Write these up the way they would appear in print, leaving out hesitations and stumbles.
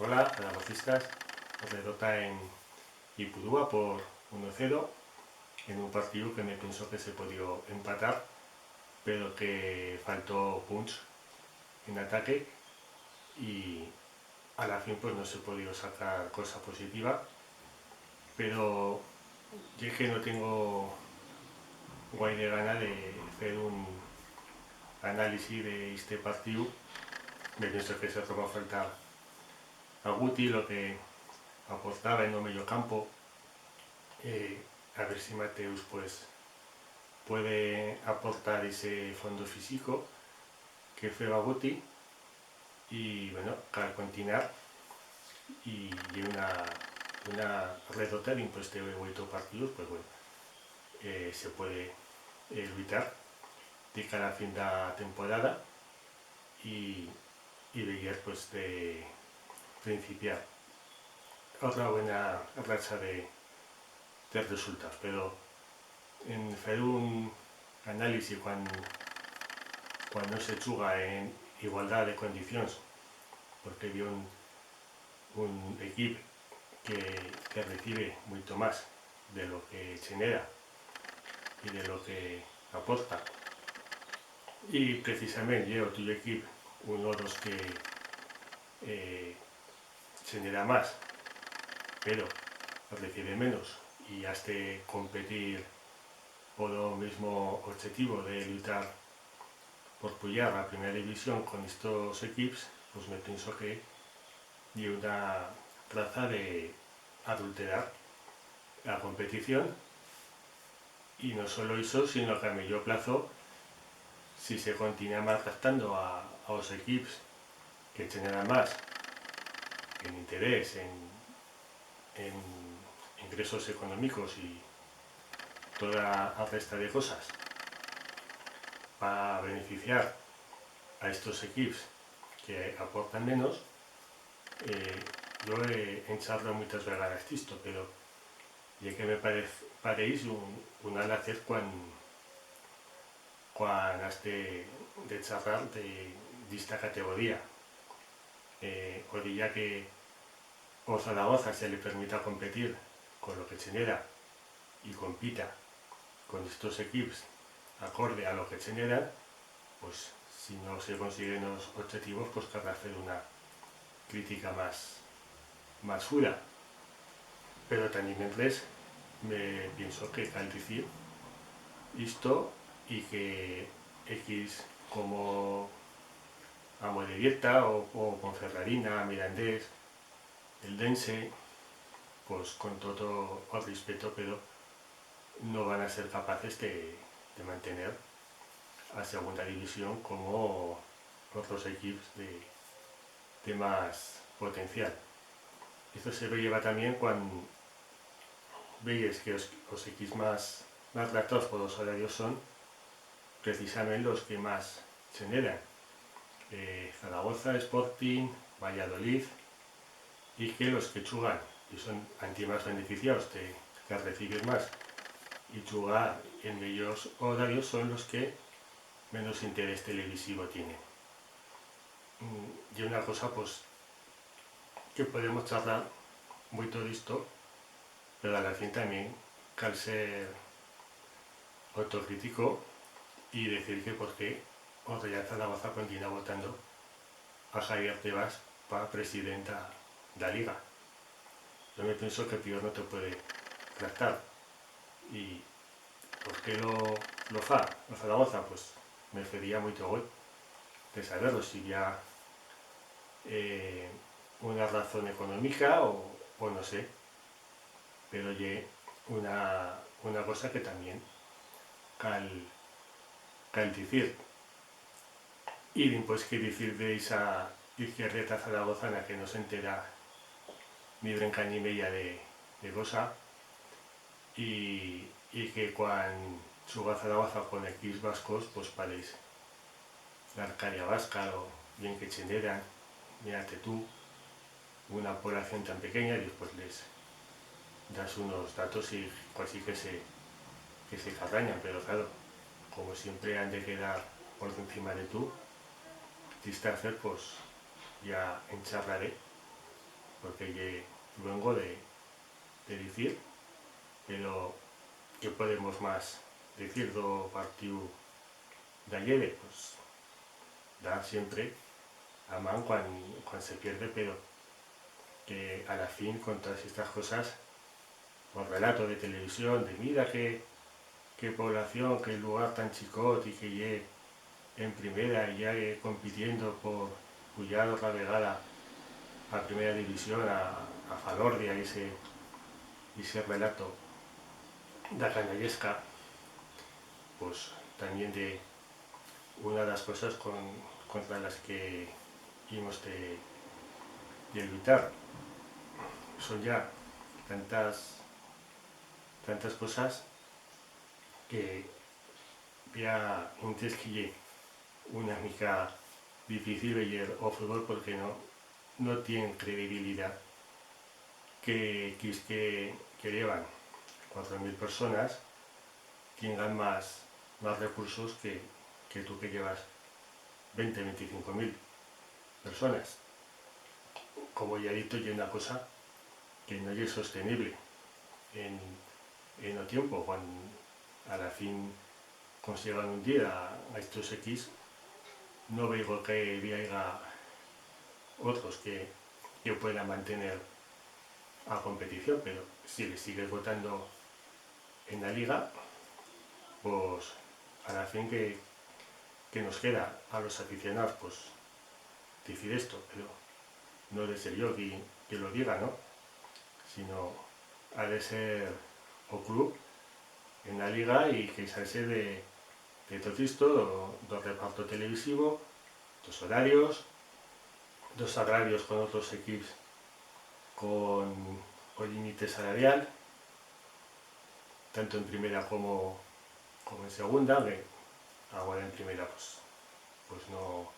Hola, zaragocistas. Derrota en Ipurúa por 1-0 en un partido que me pensó que se podía empatar, pero que faltó punch en ataque y a la fin pues no se podía sacar cosa positiva. Pero yo es que no tengo guay de gana de hacer un análisis de este partido. Me pienso que se va a faltar a Guti lo que aportaba en el medio campo. A ver si Mateus pues puede aportar ese fondo físico que fue Guti y bueno, para continuar y una red hotel pues de 8 partidos pues bueno, se puede evitar de cada fin de temporada y de pues de principiar otra buena racha de resultados, pero en hacer un análisis cuando se chuga en igualdad de condiciones, porque hay un equipo que recibe mucho más de lo que genera y de lo que aporta. Y precisamente yo, tu equipo, uno de los que genera más, pero recibe menos y hace competir por el mismo objetivo de luchar por pullar la primera división con estos equipos, pues me pienso que hay una traza de adulterar la competición y no solo eso, sino que a medio plazo, si se continúa maltratando a los equipos que generan más en interés, en ingresos económicos y toda la resta de cosas para beneficiar a estos equipos que aportan menos, yo he ensarlo muchas veces esto, pero ya que me parece un alacer cuando has de charlar de esta categoría. O día que o Zaragoza se le permita competir con lo que genera y compita con estos equipos acorde a lo que generan, pues si no se consiguen los objetivos, pues querrá hacer una crítica más fuera. Pero también en inglés me pienso que al decir esto y que X como Amo de Dieta o Ponferradina, Mirandés, el Dense, pues con todo el respeto, pero no van a ser capaces de mantener a segunda división como otros equipos de más potencial. Esto se lleva también cuando veis que los equipos más tratados por los salarios son precisamente los que más generan. Zaragoza, Sporting, Valladolid, y que los que chugan y son anti más beneficiados que recibir más y chugar en ellos horarios son los que menos interés televisivo tienen. Y una cosa pues que podemos charlar muy todo esto, pero a la fin también cal ser autocrítico y decir que por qué o Real Zaragoza continúa votando a Javier Tebas para presidenta de la liga. Yo me pienso que peor no te puede tratar. Y por qué lo fa a Zaragoza, pues me sería muy gol de saberlo, si había una razón económica o no sé, pero ye una cosa que también cal decir. Y pues que decir de esa izquierdeta zaragozana que no se entera ni brenca ni media de cosa y que cuando suba Zaragoza con X vascos pues parece la Arcadia vasca o bien que generan, mírate tú, una población tan pequeña y después les das unos datos y casi que se carrañan, pero claro, como siempre han de quedar por encima de tú, hacer pues ya encharraré porque vengo de decir, pero ¿qué podemos más decir do partido de ayer? Pues dar siempre a man cuando se pierde, pero que a la fin con todas estas cosas, por relato de televisión, de mira qué población, qué lugar tan chicot y que llegue en primera y ya compitiendo por pujar otra vegada a primera división, a Falordia, ese relato da canallesca, pues también de una de las cosas contra las que hemos de luchar. Son ya tantas cosas que ya antes que llegue una mica difícil ver o fútbol porque no tienen credibilidad que llevan 4.000 personas tengan más recursos que tú que llevas 20-25.000 personas. Como ya he dicho, hay una cosa que no es sostenible en el tiempo, cuando a la fin consigan un día a estos X, no veo que haya otros que puedan mantener a competición, pero si le sigues votando en la liga, pues a la fin que nos queda a los aficionados, pues decir esto, pero no de ser yo que lo diga, ¿no? Sino ha de ser o club en la liga y que salse de todo esto, do reparto televisivo, dos horarios, dos agravios con otros equipos con límite salarial, tanto en primera como en segunda, que ahora en primera pues no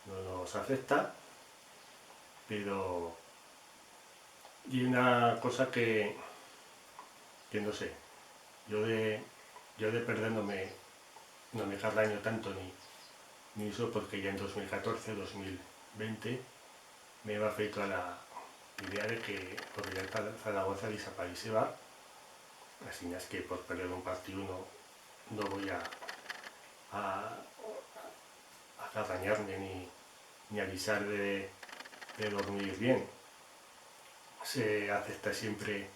nos afecta, pero y una cosa que no sé, yo de perder no me cardaño tanto ni eso, porque ya en 2014, 2020 me va feito a la idea de que o Real Zaragoza desapareciera, así es que por perder un partido no voy a cardañarme ni avisar de dormir bien. Se acepta siempre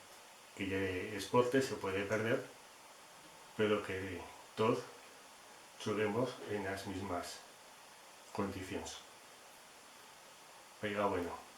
que de esporte se puede perder, pero que todos juguemos en las mismas condiciones. Oiga, bueno.